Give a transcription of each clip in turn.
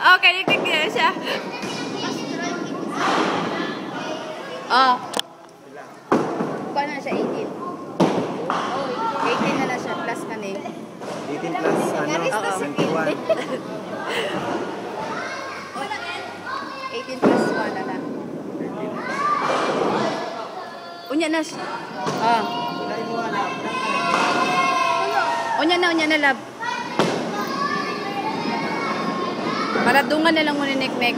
Okay, nagtigil siya. Oh. Paano na siya? 18. Oh, 18 na lang siya. Plus ka na 18 plus ano? 21. 18 plus 1 na lang. Unya na siya. Oh. Unya na, love. Paradungan na lang mo ni Nek-Nek.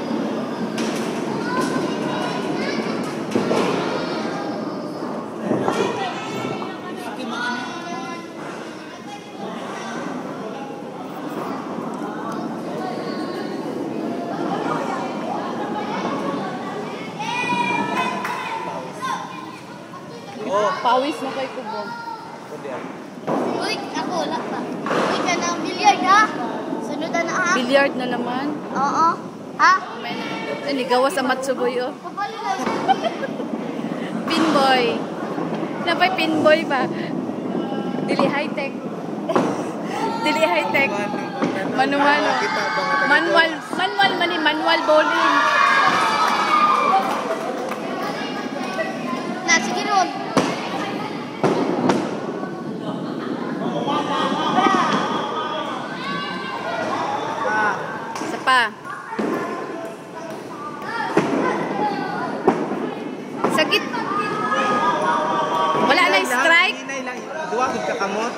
Pawis na kay Kubo. Uy, ako wala pa. Uy, ka ng bilyard ha? Sunudan na ha? Billiard na naman. Oo. Ha? Gawa sa Matsuboy, oh. Papalo lang. Pinboy. Napay pinboy pa. Dili high-tech. Dili high-tech. Mano-mano. Manual bowling. Na, sige ron. Isa pa. Sagit. Wala na strike. Hinay lang. Duwa gud ka kamot.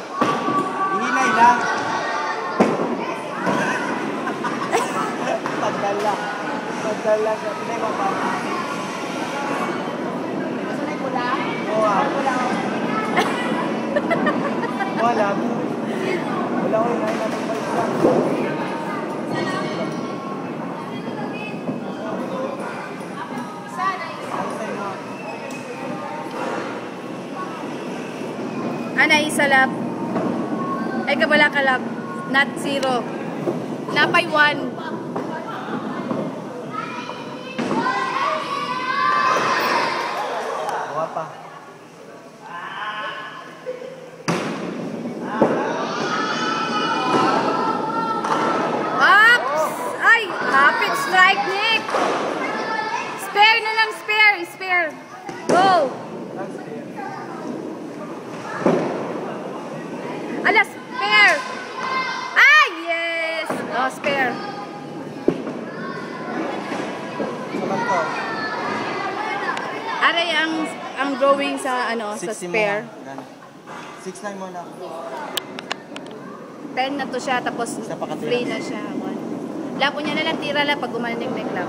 Hinay lang. Pagdala. Pagdala sa pinay mo pa. Sanay ko lang. Wala. Wala. Wala ko hinay na pagpalisa. Ana isa lap. Ay kabala ka lap. Not 0. Napay 1. Buha pa. Ups! Ay! Kapit strike, Nick! Spare na lang, spare! Spare! Go! Ala, spare! Ah, yes! Oh, spare. Saman ko. Aray ang drawing sa ano, sa spare. 6 lang mo na. 10 na to siya, tapos Isa pa katira. free na siya. Lapo niya na lang, tira lang pag gumanig-nig lang.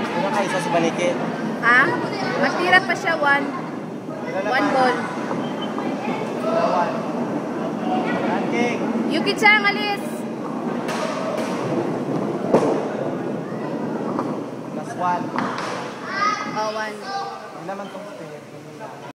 Ano ka isa sa balikid? Ha? Matira pa siya, 1 ball. Ranking. Yuki-chan, alis! Plus 1. Oh, 1. Hindi naman itong spare.